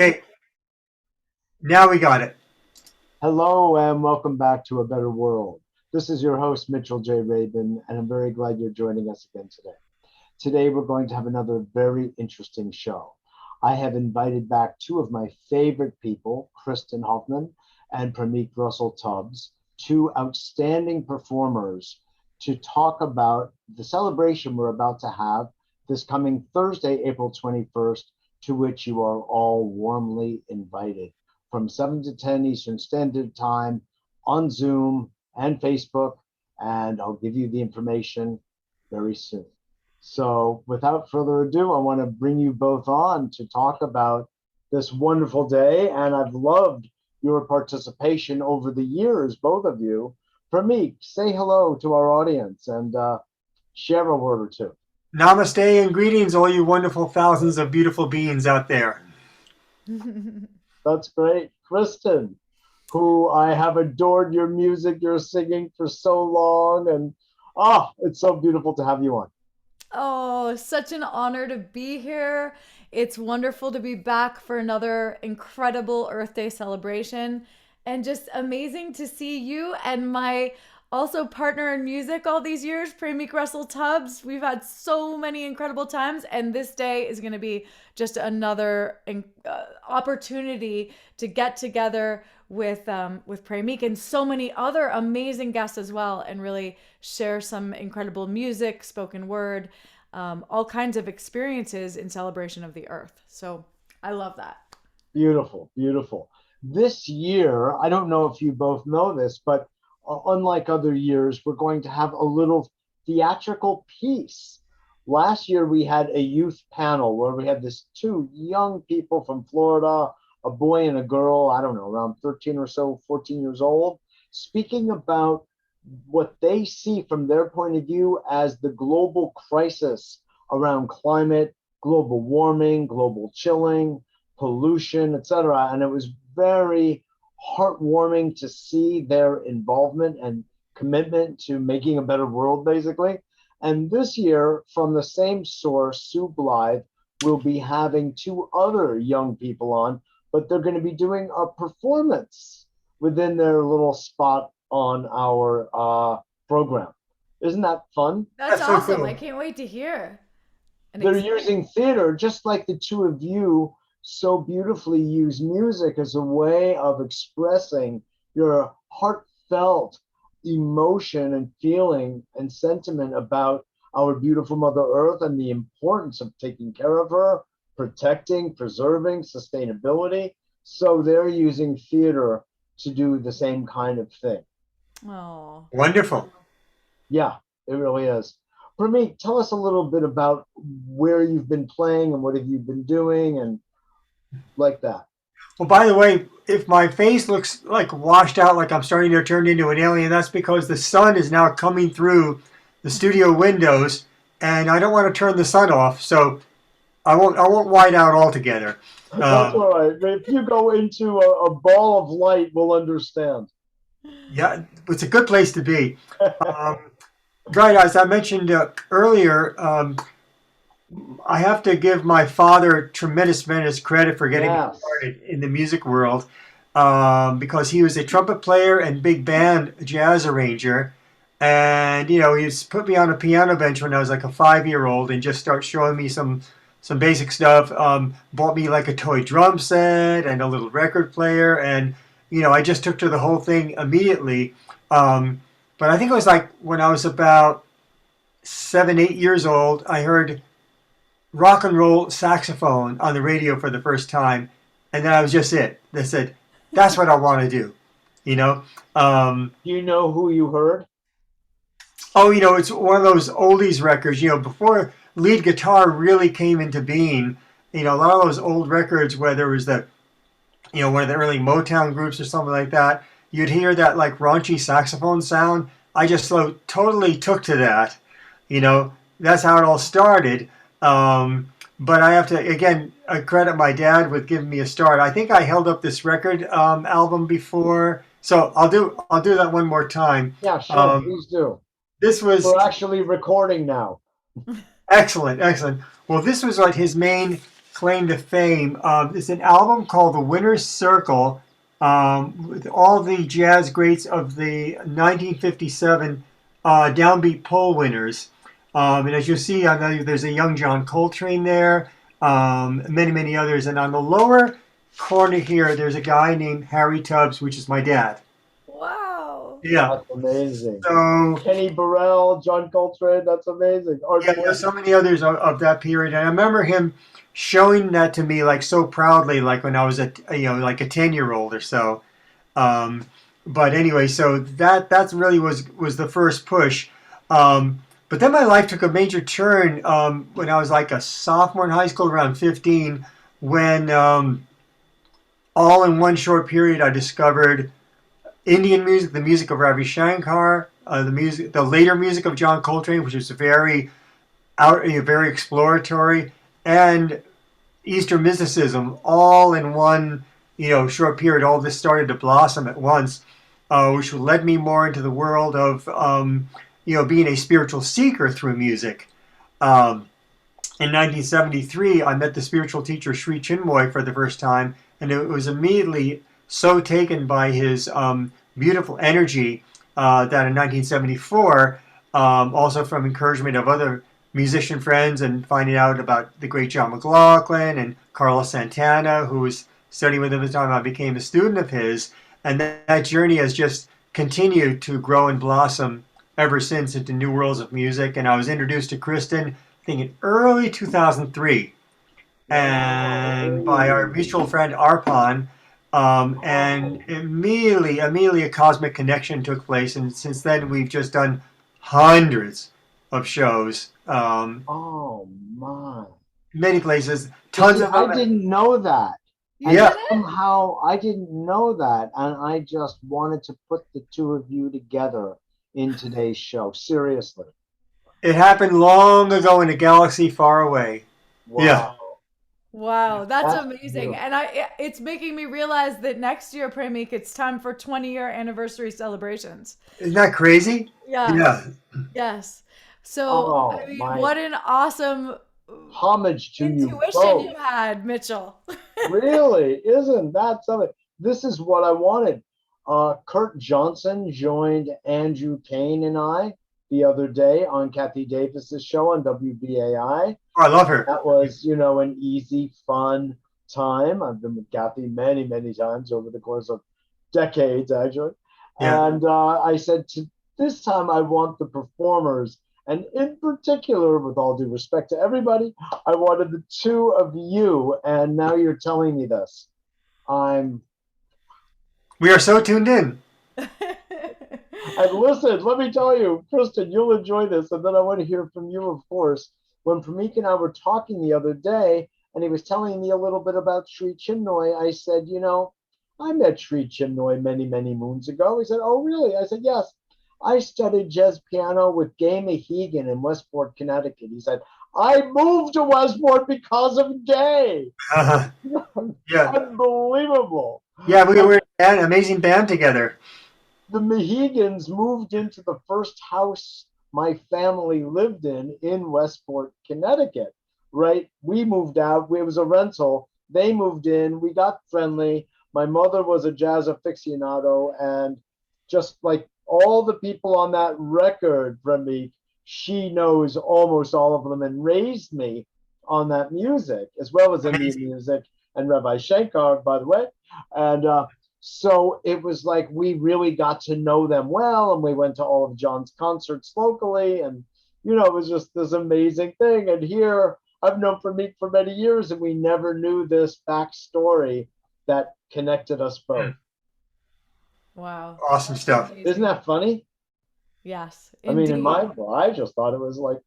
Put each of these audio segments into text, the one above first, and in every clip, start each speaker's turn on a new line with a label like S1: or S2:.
S1: Okay, now we got it.
S2: Hello and welcome back to A Better World. This is your host, Mitchell J. Rabin, and I'm very glad you're joining us again today. Today, we're going to have another very interesting show. I have invited back two of my favorite people, Kristin Hoffman and Premik Russell Tubbs, two outstanding performers to talk about the celebration we're about to have this coming Thursday, April 21st, to which you are all warmly invited from 7 to 10 Eastern Standard Time on Zoom and Facebook, and I'll give you the information very soon. So without further ado, I want to bring you both on to talk about this wonderful day, and I've loved your participation over the years, both of you. Premik, say hello to our audience and share a word or two.
S1: Namaste and greetings, all you wonderful thousands of beautiful beings out there.
S2: That's great. Kristin, who I have adored your music, your singing for so long, and it's so beautiful to have you on.
S3: Oh, such an honor to be here. It's wonderful to be back for another incredible Earth Day celebration and just amazing to see you and my also partner in music all these years, Premik Russell Tubbs. We've had so many incredible times, and this day is going to be just another opportunity to get together with Premik and so many other amazing guests as well, and really share some incredible music, spoken word, all kinds of experiences in celebration of the Earth. So I love that.
S2: Beautiful, beautiful. This year, I don't know if you both know this, but unlike other years, we're going to have a little theatrical piece. Last year, we had a youth panel where we had this two young people from Florida, a boy and a girl, I don't know, around 13 or so, 14 years old, speaking about what they see from their point of view as the global crisis around climate, global warming, global chilling, pollution, etc. And it was very heartwarming to see their involvement and commitment to making a better world, basically. And this year, from the same source, Sue Blythe will be having two other young people on, but they're going to be doing a performance within their little spot on our program. Isn't that fun?
S3: That's
S1: So
S3: awesome.
S1: cool.
S3: I can't wait to hear.
S2: They're using theater, just like the two of you so beautifully use music as a way of expressing your heartfelt emotion and feeling and sentiment about our beautiful Mother Earth and the importance of taking care of her, protecting, preserving, sustainability. So they're using theater to do the same kind of thing.
S3: Oh.
S1: Wonderful.
S2: Yeah, it really is. Premik, tell us a little bit about where you've been playing and what have you been doing and like that.
S1: Well, by the way, if my face looks like washed out, like I'm starting to turn into an alien, that's because the sun is now coming through the studio windows, and I don't want to turn the sun off, so I won't white out altogether.
S2: That's all right. If you go into a ball of light, we'll understand.
S1: Yeah, it's a good place to be. Um, right, as I mentioned earlier, I have to give my father tremendous credit for getting me
S2: Yes.
S1: started in the music world, because he was a trumpet player and big band jazz arranger. And, he's put me on a piano bench when I was like a 5-year old and just start showing me some basic stuff. Bought me like a toy drum set and a little record player. And, I just took to the whole thing immediately. But I think it was like when I was about 7, 8 years old, I heard rock and roll saxophone on the radio for the first time, and then I was just it. They said, "That's what I want to do," you know.
S2: Do you know who you heard?
S1: Oh, it's one of those oldies records. Before lead guitar really came into being. A lot of those old records where there was one of the early Motown groups or something like that. You'd hear that like raunchy saxophone sound. I just totally took to that. That's how it all started. But I have to again I credit my dad with giving me a start. I think I held up this record album before, so I'll do that one more time.
S2: Yeah, sure.
S1: Um,
S2: Please do.
S1: this was
S2: We're actually recording now.
S1: excellent. Well, this was like his main claim to fame. It's an album called The Winner's Circle, with all the jazz greats of the 1957 downbeat poll winners. And as you see, I know there's a young John Coltrane there, many, many others. And on the lower corner here, there's a guy named Harry Tubbs, which is my dad.
S3: Wow.
S1: Yeah.
S2: That's amazing.
S1: So
S2: Kenny Burrell, John Coltrane, that's amazing. Art
S1: yeah,
S2: Blakey.
S1: so many others of that period. And I remember him showing that to me like so proudly, like when I was like a 10-year-old or so. Um, but anyway, so that really was the first push. But then my life took a major turn when I was like a sophomore in high school, around 15, when all in one short period I discovered Indian music, the music of Ravi Shankar, the later music of John Coltrane, which is very exploratory, and Eastern mysticism, all in one, short period. All this started to blossom at once, which led me more into the world of, being a spiritual seeker through music. In 1973, I met the spiritual teacher Sri Chinmoy for the first time, and it was immediately so taken by his beautiful energy that in 1974, also from encouragement of other musician friends and finding out about the great John McLaughlin and Carlos Santana, who was studying with him at the time, I became a student of his. And that journey has just continued to grow and blossom ever since into new worlds of music. And I was introduced to Kristin, I think in early 2003, and by our mutual friend Arpan. And immediately a cosmic connection took place. And since then, we've just done hundreds of shows.
S2: Oh my.
S1: Many places,
S2: You
S1: tons
S2: see,
S1: of
S2: I
S1: them.
S2: didn't know that.
S3: You
S1: Yeah.
S3: did it?
S2: Somehow I didn't know that. And I just wanted to put the two of you together in today's show. Seriously.
S1: It happened long ago in a galaxy far away. Yeah.
S2: Wow.
S3: Wow, that's
S2: That's
S3: amazing.
S2: beautiful.
S3: And it's making me realize that next year, Premik, it's time for 20-year anniversary celebrations.
S1: Isn't that crazy? Yeah.
S3: Yes. Yes. So, I
S2: Oh,
S3: mean,
S2: my
S3: what an awesome
S2: homage to you
S3: intuition
S2: both.
S3: you had, Mitchell.
S2: Really, isn't that something? This is what I wanted. Kurt Johnson joined Andrew Kaen and I the other day on Kathy Davis's show on WBAI.
S1: Oh, I love her.
S2: That was, an easy, fun time. I've been with Kathy many, many times over the course of decades, actually.
S1: Yeah.
S2: And I said, this time I want the performers, and in particular, with all due respect to everybody, I wanted the two of you. And now you're telling me this.
S1: We are so tuned in.
S2: And listen, let me tell you, Kristin, you'll enjoy this. And then I want to hear from you, of course. When Premik and I were talking the other day, and he was telling me a little bit about Sri Chinmoy, I said, I met Sri Chinmoy many, many moons ago. He said, oh, really? I said, yes. I studied jazz piano with Gay Mehegan in Westport, Connecticut. He said, I moved to Westport because of Gay.
S1: Yeah.
S2: Unbelievable.
S1: Yeah, we were an amazing band together.
S2: The Mehegans moved into the first house my family lived in Westport, Connecticut, right? We moved out. It was a rental. They moved in. We got friendly. My mother was a jazz aficionado, and just like all the people on that record from me, she knows almost all of them and raised me on that music, as well as Indian music and Rabbi Shankar, by the way. And so it was like we really got to know them well, and we went to all of John's concerts locally, and it was just this amazing thing. And here I've known Premik for many years, and we never knew this backstory that connected us both.
S3: Wow.
S1: Awesome
S3: That's
S1: stuff.
S3: amazing.
S2: Isn't that funny?
S3: Yes,
S2: I mean,
S3: indeed.
S2: I just thought it was like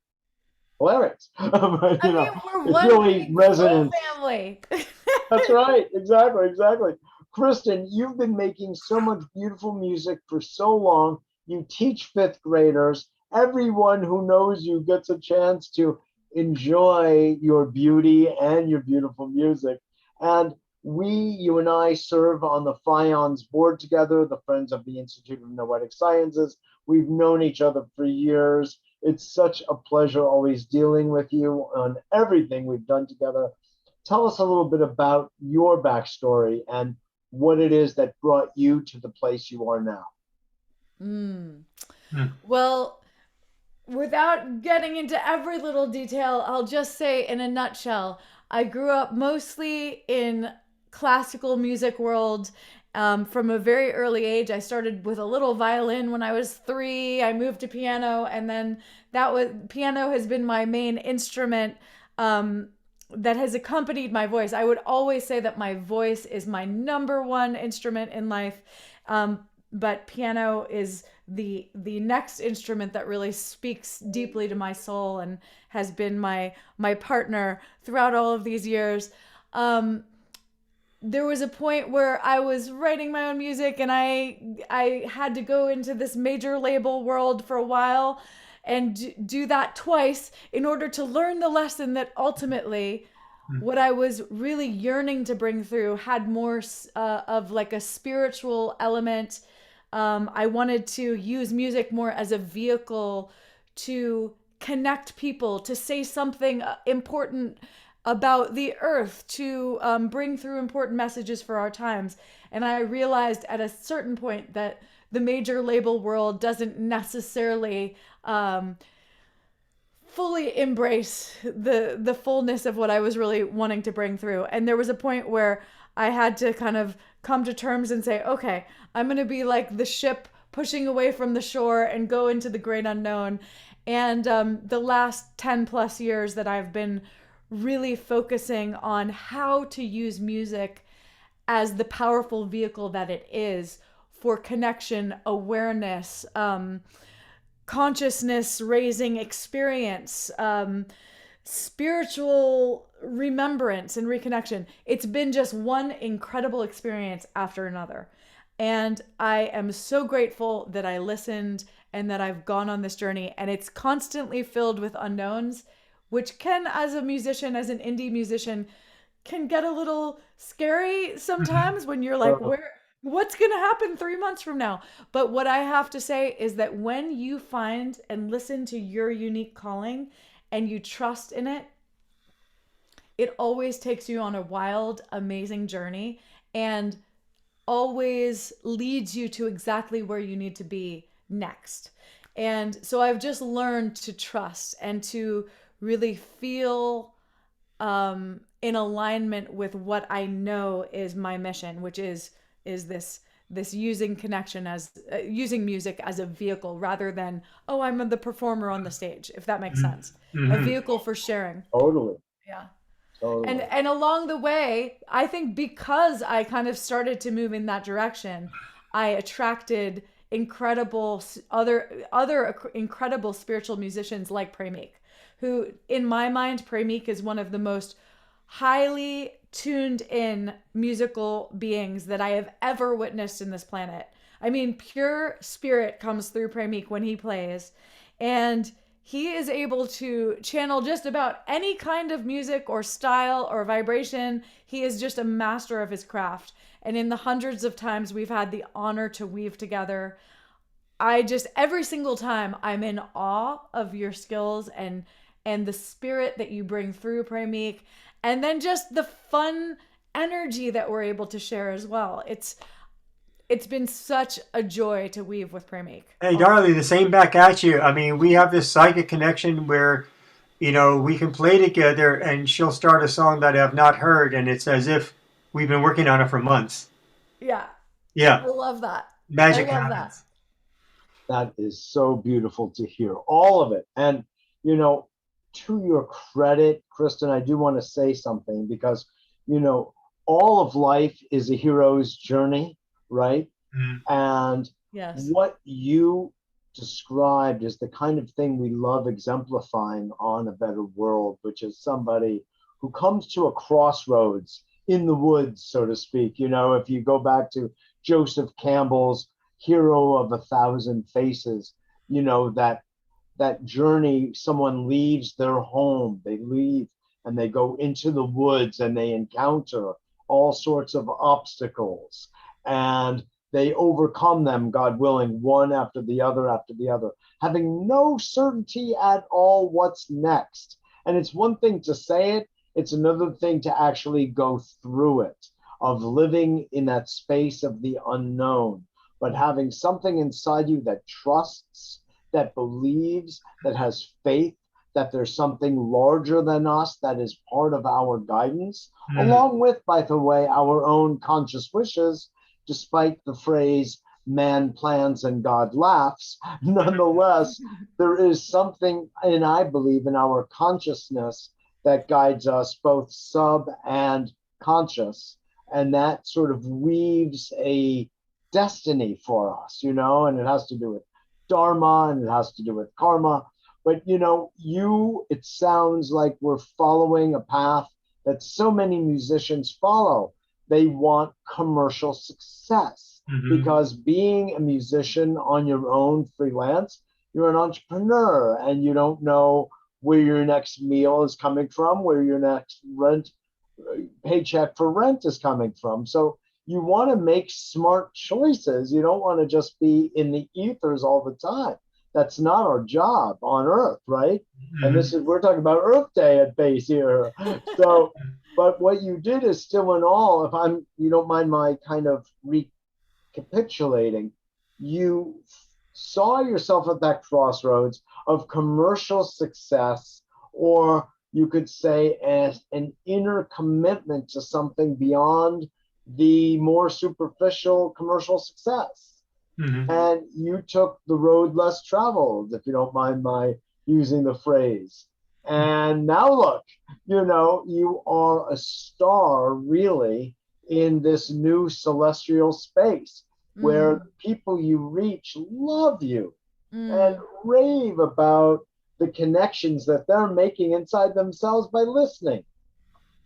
S2: hilarious. But,
S3: I mean, we're
S2: it's
S3: one
S2: really
S3: big soul
S2: resonant.
S3: family.
S2: That's right. Exactly. Exactly. Kristin, you've been making so much beautiful music for so long. You teach fifth graders. Everyone who knows you gets a chance to enjoy your beauty and your beautiful music. And you and I serve on the FION's board together, the Friends of the Institute of Noetic Sciences. We've known each other for years. It's such a pleasure always dealing with you on everything we've done together. Tell us a little bit about your backstory and what it is that brought you to the place you are now.
S3: Mm.
S1: Hmm.
S3: Well, without getting into every little detail, I'll just say in a nutshell, I grew up mostly in classical music world. From a very early age, I started with a little violin when I was 3. I moved to piano, and then that was piano has been my main instrument um, that has accompanied my voice. I would always say that my voice is my number one instrument in life, but piano is the next instrument that really speaks deeply to my soul and has been my partner throughout all of these years. There was a point where I was writing my own music, and I had to go into this major label world for a while and do that twice in order to learn the lesson that ultimately what I was really yearning to bring through had more of like a spiritual element. I wanted to use music more as a vehicle to connect people, to say something important about the earth, to bring through important messages for our times. And I realized at a certain point that the major label world doesn't necessarily fully embrace the fullness of what I was really wanting to bring through. And there was a point where I had to kind of come to terms and say, okay, I'm going to be like the ship pushing away from the shore and go into the great unknown. And the last 10 plus years that I've been really focusing on how to use music as the powerful vehicle that it is for connection, awareness, consciousness raising experience, spiritual remembrance and reconnection. It's been just one incredible experience after another. And I am so grateful that I listened and that I've gone on this journey. And it's constantly filled with unknowns, which can, as a musician, as an indie musician, can get a little scary sometimes when you're like, what's going to happen 3 months from now? But what I have to say is that when you find and listen to your unique calling and you trust in it, it always takes you on a wild, amazing journey and always leads you to exactly where you need to be next. And so I've just learned to trust and to really feel in alignment with what I know is my mission, which is this using connection as using music as a vehicle rather than, oh, I'm the performer on the stage, if that makes sense. A
S1: Mm-hmm.
S3: vehicle for sharing.
S2: Totally.
S3: Yeah. And
S2: Totally.
S3: and along the way, I think because I kind of started to move in that direction, I attracted incredible other incredible spiritual musicians like Premik, who in my mind Premik is one of the most highly tuned in musical beings that I have ever witnessed in this planet. I mean, pure spirit comes through Premik when he plays, and he is able to channel just about any kind of music or style or vibration. He is just a master of his craft. And in the hundreds of times we've had the honor to weave together, I just every single time I'm in awe of your skills and the spirit that you bring through, Premik, and then just the fun energy that we're able to share as well. It's been such a joy to weave with Premik.
S1: Hey, Darlie, the same back at you. I mean, we have this psychic connection where, we can play together and she'll start a song that I've not heard, and it's as if we've been working on it for months.
S3: Yeah,
S1: Yeah,
S3: I love that. I
S1: magic
S3: love that.
S1: happens.
S2: That is so beautiful to hear, all of it. And, you know, to your credit, Kristin, I do want to say something because, you know, all of life is a hero's journey, right?
S1: Mm.
S2: And
S3: Yes.
S2: what you described is the kind of thing we love exemplifying on A Better World, which is somebody who comes to a crossroads in the woods, so to speak. You know, if you go back to Joseph Campbell's Hero of a Thousand Faces, you know, that journey, someone leaves their home, they leave and they go into the woods and they encounter all sorts of obstacles and they overcome them, God willing, one after the other, having no certainty at all what's next. And it's one thing to say it, It's another thing to actually go through it, of living in that space of the unknown, but having something inside you that trusts, that believes, that has faith, that there's something larger than us that is part of our guidance, along with, by the way, our own conscious wishes, despite the phrase, man plans and God laughs. Nonetheless, there is something, and I believe, in our consciousness that guides us, both sub and conscious. And that sort of weaves a destiny for us, you know, and it has to do with dharma and it has to do with karma. But, you know, it sounds like we're following a path that so many musicians follow. They want commercial success because being a musician on your own freelance, you're an entrepreneur and you don't know where your next meal is coming from, where your next paycheck for rent is coming from. So you want to make smart choices. You don't want to just be in the ethers all the time. That's not our job on Earth, right? And we're talking about Earth Day at base here. So, but what you did is still in all, you don't mind my kind of recapitulating, you saw yourself at that crossroads of commercial success, or you could say as an inner commitment to something beyond the more superficial commercial success. And you took the road less traveled, if you don't mind my using the phrase. And now look, you know, you are a star really in this new celestial space where people you reach love you and rave about the connections that they're making inside themselves by listening.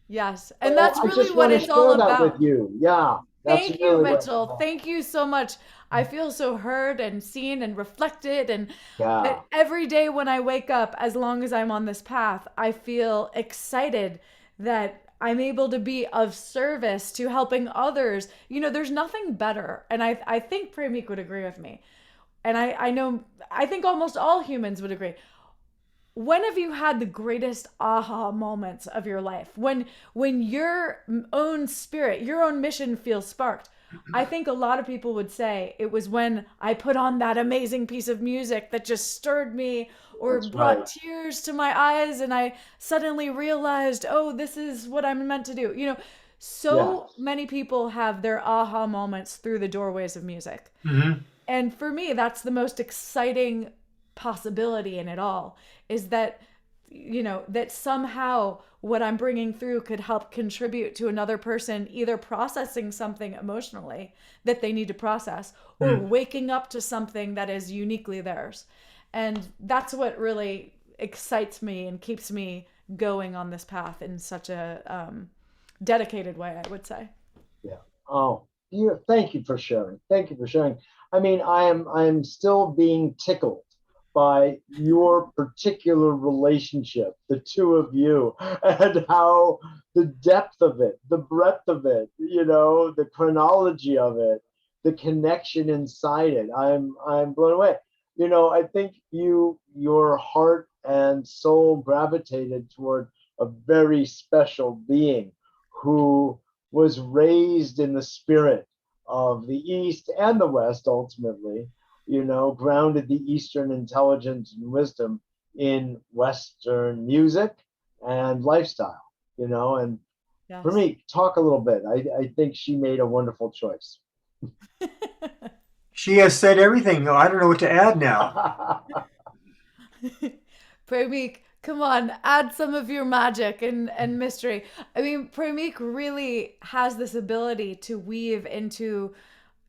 S3: Yes, and that's
S2: I
S3: really
S2: just
S3: what
S2: want to
S3: it's all
S2: share that
S3: about.
S2: with you. Yeah, that's
S3: Thank you,
S2: really
S3: Mitchell.
S2: what.
S3: Thank you so much. I feel so heard and seen and reflected. And
S2: Yeah,
S3: every day when I wake up, as long as I'm on this path, I feel excited that I'm able to be of service to helping others. You know, there's nothing better. And I think Premik would agree with me. And I know, I think almost all humans would agree. When have you had the greatest aha moments of your life? When your own spirit, your own mission feels sparked. I think a lot of people would say it was when I put on that amazing piece of music that just stirred me or
S2: that's
S3: brought
S2: right.
S3: tears to my eyes and I suddenly realized, oh, this is what I'm meant to do. You know,
S2: Yes.
S3: so many people have their aha moments through the doorways of music. And for me, that's the most exciting possibility in it all, is that, you know, that somehow what I'm bringing through could help contribute to another person either processing something emotionally that they need to process or waking up to something that is uniquely theirs. And that's what really excites me and keeps me going on this path in such a dedicated way, I would say.
S2: Yeah. Oh, thank you for sharing. Thank you for sharing. I mean, I am still being tickled by your particular relationship, the two of you, and how the depth of it, the breadth of it, you know, the chronology of it, the connection inside it. I'm blown away. You know, I think your heart and soul gravitated toward a very special being who was raised in the spirit of the East and the West, ultimately, you know, grounded the Eastern intelligence and wisdom in Western music and lifestyle, you know. And for
S3: Yes.
S2: me, talk a little bit. I think she made a wonderful choice.
S1: She has said everything. I don't know what to add now.
S3: Premik, come on, add some of your magic and mystery. I mean, Premik really has this ability to weave into.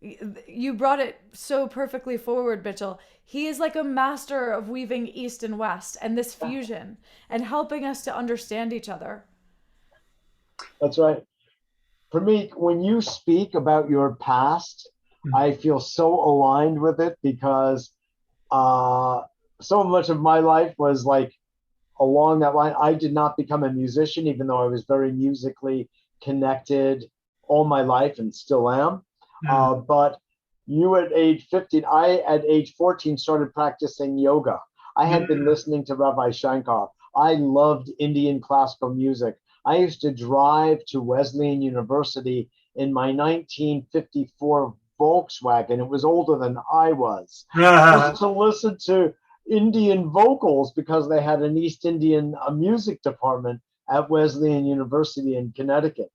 S3: You brought it so perfectly forward, Mitchell. He is like a master of weaving East and West and this fusion and helping us to understand each other.
S2: That's right. For me, when you speak about your past, I feel so aligned with it because uh, so much of my life was like along that line. I did not become a musician, even though I was very musically connected all my life and still am. But you at age 15, I at age 14 started practicing yoga. I had been listening to Rabbi Shankar. I loved Indian classical music. I used to drive to Wesleyan University in my 1954 Volkswagen. It was older than I was, just to listen to Indian vocals because they had an East Indian music department at Wesleyan University in Connecticut.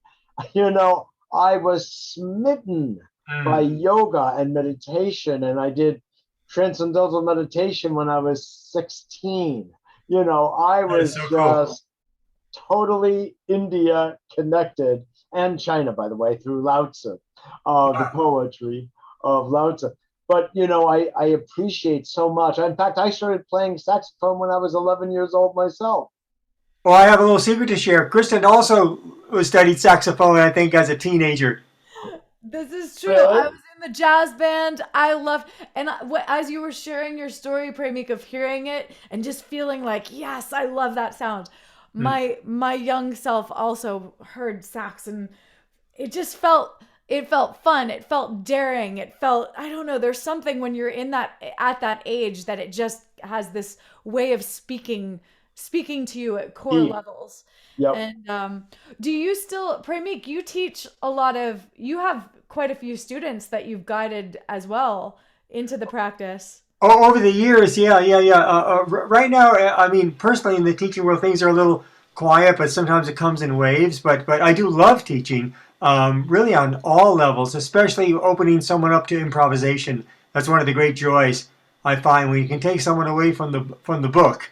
S2: I was smitten by yoga and meditation, and I did transcendental meditation when I was 16. I
S1: That is
S2: was
S1: so cool.
S2: just totally India connected, and China, by the way, through Lao Tzu, the
S1: Wow.
S2: poetry of Lao Tzu. But I appreciate so much. In fact, I started playing saxophone when I was 11 years old myself.
S1: Well, I have a little secret to share. Kristen also studied saxophone, I think, as a teenager.
S3: This is true. I
S2: Really?
S3: was in the jazz band. I loved, and as you were sharing your story, Premik, of hearing it and just feeling like, yes, I love that sound.
S1: Mm.
S3: My young self also heard sax, and it felt fun. It felt daring. It felt, I don't know. There's something when you're in that at that age that it just has this way of speaking to you at core
S2: Deep.
S3: levels.
S2: Yep.
S3: And do you still, Premik, you teach a lot of, you have quite a few students that you've guided as well into the practice.
S1: Oh, over the years, yeah, yeah, yeah. Right now, I mean, personally, in the teaching world, things are a little quiet, but sometimes it comes in waves. But I do love teaching, really on all levels, especially opening someone up to improvisation. That's one of the great joys I find when you can take someone away from the book,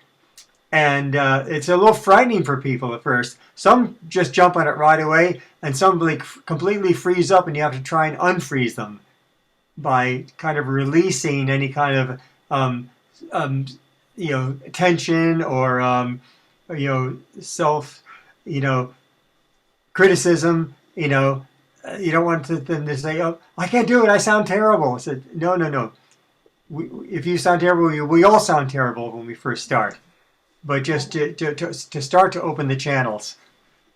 S1: and it's a little frightening for people at first. Some just jump on it right away, and some like completely freeze up, and you have to try and unfreeze them by kind of releasing any kind of um, tension or self you know criticism. You don't want them to say, "Oh, I can't do it. I sound terrible." I said, "No, no, no. If you sound terrible, we all sound terrible when we first start. But just to start to open the channels,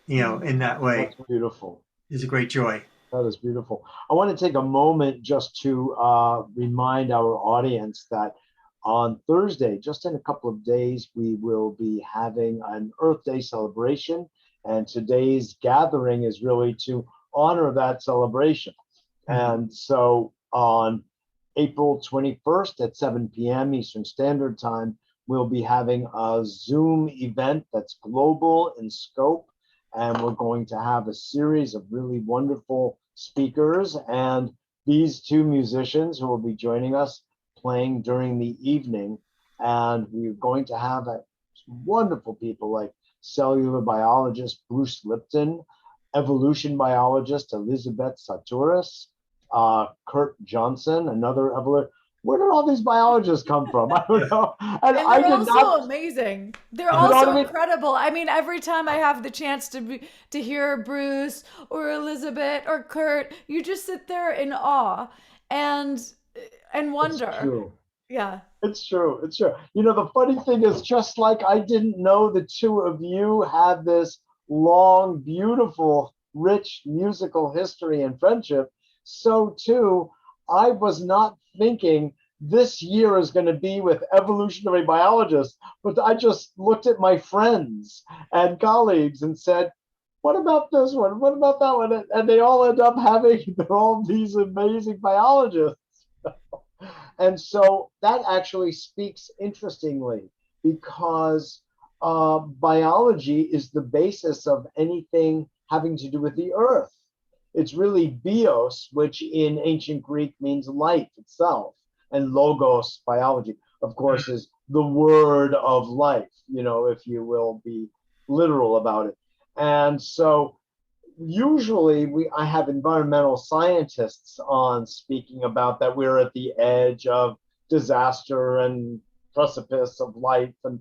S1: in that way
S2: That's beautiful.
S1: is a great joy."
S2: That is beautiful. I want to take a moment just to remind our audience that on Thursday, just in a couple of days, we will be having an Earth Day celebration. And today's gathering is really to honor that celebration.
S1: Mhm.
S2: And so on April 21st at 7 p.m. Eastern Standard Time, we'll be having a Zoom event that's global in scope. And we're going to have a series of really wonderful speakers and these two musicians who will be joining us playing during the evening. And we're going to have wonderful people like cellular biologist Bruce Lipton, evolution biologist Elisabet Sahtouris, Kurt Johnson, another evolution. Where did all these biologists come from? I don't know. And
S3: And
S2: I
S3: they're
S2: did
S3: also
S2: not,
S3: amazing. They're
S2: you know what
S3: also
S2: I mean?
S3: incredible. I mean, every time I have the chance to hear Bruce or Elizabeth or Kurt, you just sit there in awe and and
S2: It's
S3: wonder.
S2: true.
S3: Yeah.
S2: It's true. It's true. The funny thing is, just like I didn't know the two of you had this long, beautiful, rich musical history and friendship, so too, I was not thinking this year is going to be with evolutionary biologists, but I just looked at my friends and colleagues and said, what about this one? What about that one? And they all end up having all these amazing biologists. And so that actually speaks interestingly because biology is the basis of anything having to do with the earth. It's really bios, which in ancient Greek means life itself, and logos, biology, of course, is the word of life, if you will be literal about it. And so usually I have environmental scientists on speaking about that we're at the edge of disaster and precipice of life, and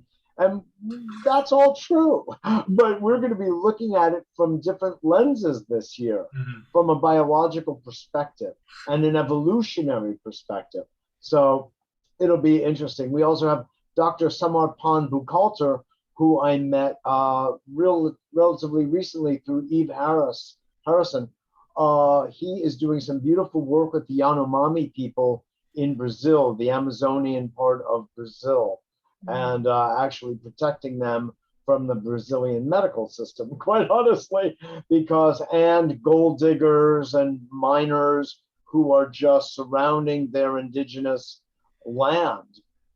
S2: that's all true, but we're going to be looking at it from different lenses this year,
S1: Mhm.
S2: from a biological perspective and an evolutionary perspective. So it'll be interesting. We also have Dr. Samarpan Bukhalter, who I met relatively recently through Harrison. He is doing some beautiful work with the Yanomami people in Brazil, the Amazonian part of Brazil, and actually protecting them from the Brazilian medical system, quite honestly, and gold diggers and miners who are just surrounding their indigenous land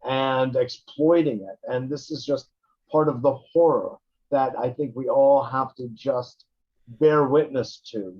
S2: and exploiting it. And this is just part of the horror that I think we all have to just bear witness to.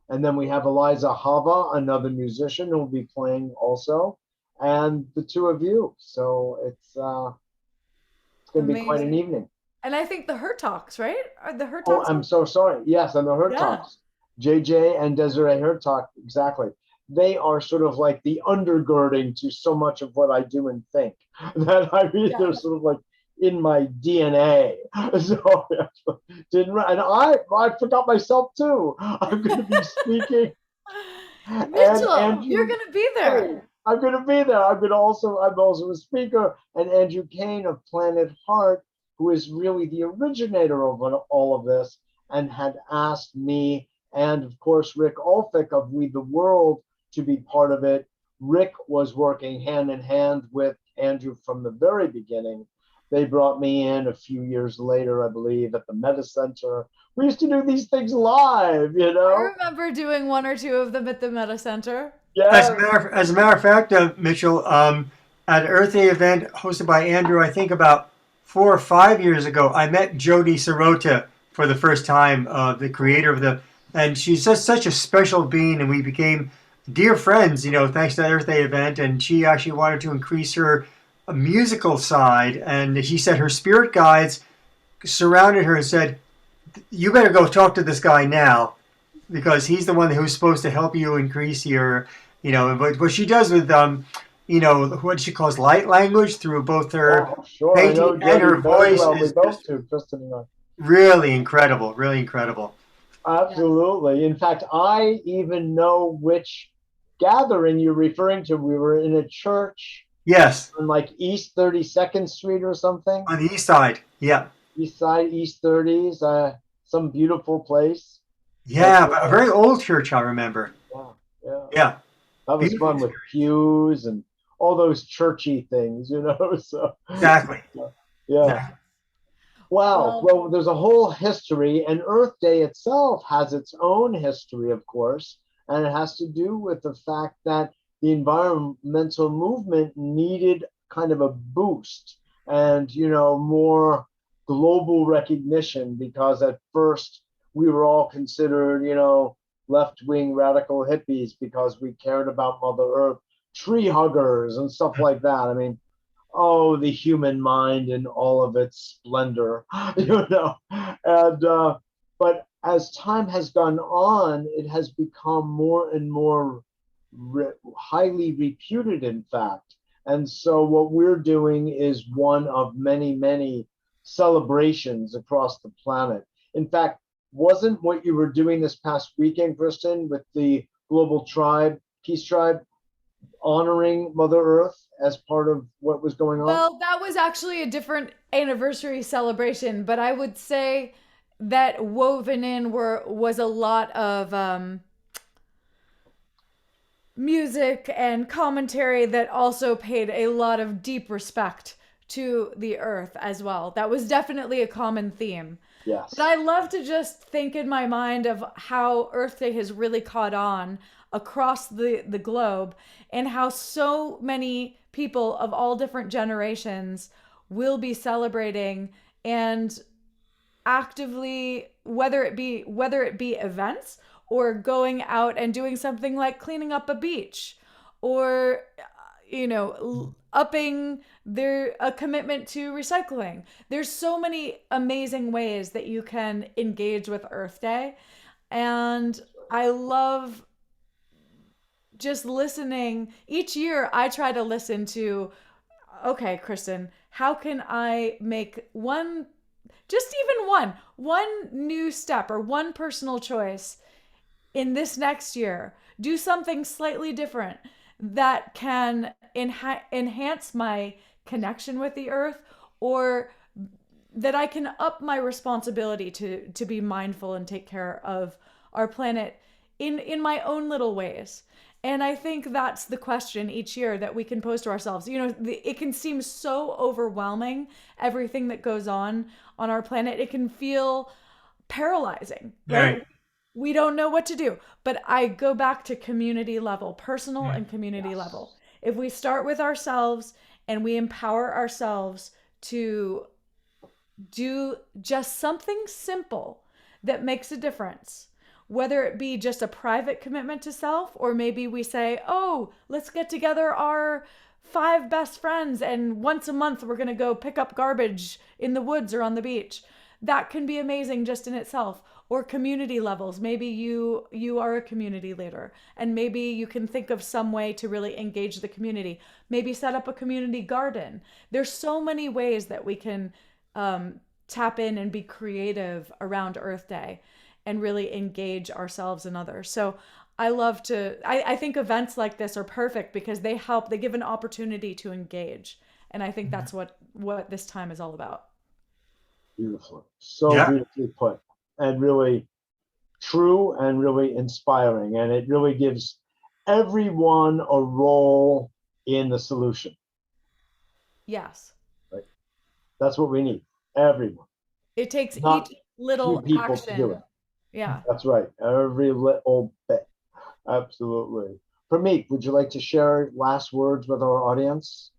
S2: And then we have Aliza Hava, another musician who will be playing also, and the two of you. So it's going to be quite an
S3: Amazing.
S2: evening.
S3: And I think the Hurtaks, right? Are the
S2: Oh,
S3: Hurtaks?
S2: I'm so sorry. Yes, and the
S3: Yeah.
S2: Hurtaks, JJ and Desiree Hurtak, exactly. They are sort of like the undergirding to so much of what I do and think. That I mean, they're
S3: Yeah.
S2: sort of like in my DNA. So and I forgot myself too. I'm going to be speaking, and
S3: Mitchell, you're
S2: Andrew
S3: gonna be
S2: Kaen.
S3: there.
S2: I'm going to be there. I'm also a speaker, and Andrew Kaen of Planet Heart, who is really the originator of all of this, and had asked me and of course Rick Olphick of We the World to be part of it. Rick was working hand in hand with Andrew from the very beginning. They brought me in a few years later, I believe, at the Meta Center. We used to do these things live.
S3: I remember doing one or two of them at the Meta Center.
S2: Yes.
S1: As a matter of fact, Mitchell, at an Earth Day event hosted by Andrew, I think about 4 or 5 years ago, I met Jody Sirota for the first time, the creator of and she's just such a special being, and we became dear friends, thanks to that Earth Day event. And she actually wanted to increase her musical side, and she said her spirit guides surrounded her and said, "You better go talk to this guy now, because he's the one who's supposed to help you increase your, what she does with, what she calls light language through both her
S2: Oh, sure. I
S1: painting
S2: know
S1: and
S2: Jody
S1: her
S2: very
S1: voice
S2: well. We
S1: is
S2: both
S1: just
S2: do, Kristin and I.
S1: really incredible, really incredible."
S2: Absolutely. In fact, I even know which gathering you're referring to. We were in a church
S1: Yes,
S2: on like East 32nd Street or something.
S1: on the east side. Yeah,
S2: East side, East 30s, some beautiful place. But
S1: yeah, but a very old church, I remember.
S2: yeah, yeah.
S1: Yeah,
S2: That was
S1: beautiful
S2: fun with
S1: experience.
S2: pews and all those churchy things. So,
S1: Exactly.
S2: yeah.
S1: Exactly.
S2: Wow.
S3: Well,
S2: Well, there's a whole history, and Earth Day itself has its own history, of course, and it has to do with the fact that the environmental movement needed kind of a boost and more global recognition because at first we were all considered left-wing radical hippies because we cared about Mother Earth, tree huggers and stuff like that. I mean, oh, the human mind in all of its splendor, you know. And but as time has gone on, it has become more and more highly reputed, in fact. And so what we're doing is one of many, many celebrations across the planet. In fact, wasn't what you were doing this past weekend, Kristin, with the Global Tribe, Peace Tribe, honoring Mother Earth as part of what was going on?
S3: well, that was actually a different anniversary celebration, but I would say that woven in was a lot of music and commentary that also paid a lot of deep respect to the earth as well. That was definitely a common theme. But
S2: Yes.
S3: I love to just think in my mind of how Earth Day has really caught on across the globe, and how so many people of all different generations will be celebrating and actively, whether it be events or going out and doing something like cleaning up a beach, or upping their a commitment to recycling. There's so many amazing ways that you can engage with Earth Day, and I love just listening. Each year I try to listen to, okay, Kristin, how can I make just even one new step or one personal choice in this next year, do something slightly different that can enhance my connection with the earth, or that I can up my responsibility to be mindful and take care of our planet in my own little ways. And I think that's the question each year that we can pose to ourselves. You know, it can seem so overwhelming, everything that goes on our planet. It can feel paralyzing, right?
S1: Right.
S3: We don't know what to do. But I go back to community level, personal
S1: Mm.
S3: and community level.
S2: Yes.
S3: If we start with ourselves and we empower ourselves to do just something simple that makes a difference, whether it be just a private commitment to self, or maybe we say, oh, let's get together our 5 best friends and once a month we're going to go pick up garbage in the woods or on the beach. That can be amazing just in itself. Or community levels, maybe you are a community leader and maybe you can think of some way to really engage the community, maybe set up a community garden. There's so many ways that we can tap in and be creative around Earth Day and really engage ourselves and others. So I think events like this are perfect because they give an opportunity to engage. And I think that's what this time is all about.
S2: Beautifully. So
S1: Yeah.
S2: beautifully put. And really true and really inspiring. And it really gives everyone a role in the solution.
S3: Yes.
S2: Right? That's what we need. Everyone.
S3: It takes each
S2: Not few
S3: little
S2: people to do
S3: action.
S2: it.
S3: Yeah.
S2: That's right. Every little bit. Absolutely. Premik, would you like to share last words with our audience?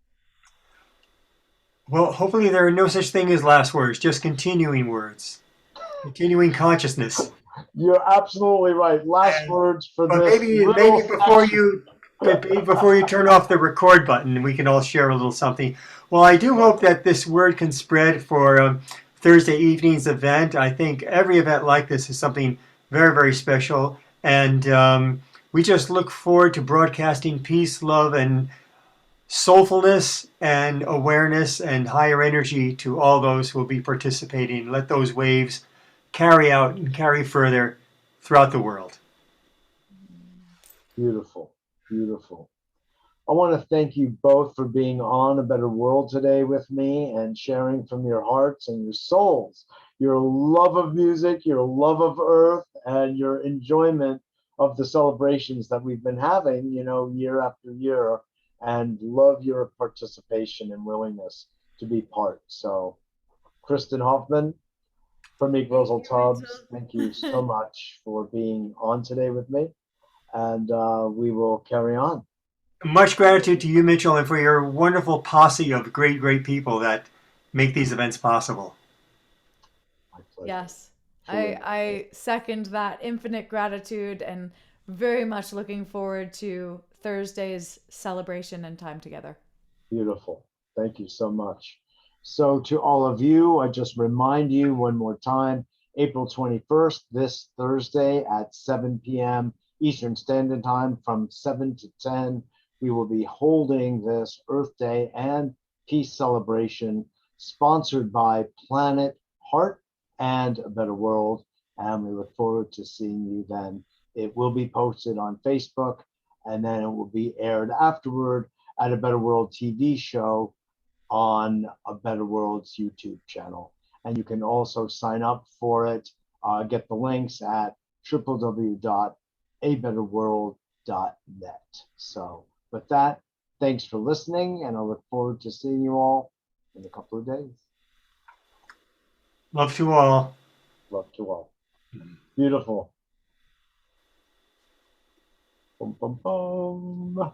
S1: Well, hopefully there are no such thing as last words, just continuing words, continuing consciousness.
S2: You're absolutely right. Last
S1: And
S2: words for
S1: but
S2: this
S1: maybe
S2: little
S1: before
S2: section.
S1: you before you turn off the record button, we can all share a little something. Well, I do hope that this word can spread for Thursday evening's event. I think every event like this is something very, very special, and we just look forward to broadcasting peace, love, and soulfulness and awareness and higher energy to all those who will be participating. Let those waves carry out and carry further throughout the world.
S2: Beautiful. Beautiful. I want to thank you both for being on A Better World today with me and sharing from your hearts and your souls, your love of music, your love of earth, and your enjoyment of the celebrations that we've been having, year after year, and love your participation and willingness to be part. So, Kristin Hoffman, Premik
S3: Thank
S2: Russell
S3: you,
S2: Tubbs, thank you so
S3: Rachel.
S2: much for being on today with me, and we will carry on.
S1: Much gratitude to you, Mitchell, and for your wonderful posse of great, great people that make these events possible.
S2: My pleasure.
S3: Yes.
S2: Truly my pleasure.
S3: I second that infinite gratitude and very much looking forward to Thursday's celebration and time together.
S2: Beautiful. Thank you so much. So, to all of you, I just remind you one more time April 21st, this Thursday at 7 p.m. Eastern Standard Time from 7 to 10, we will be holding this Earth Day and Peace celebration sponsored by Planet Heart and A Better World. And we look forward to seeing you then. It will be posted on Facebook and then it will be aired afterward at A Better World TV show on A Better World's YouTube channel. And you can also sign up for it, get the links at www.abetterworld.net. So, with that, thanks for listening, and I look forward to seeing you all in a couple of days.
S1: Love to all.
S2: Love to all. Beautiful. Boom, boom, boom.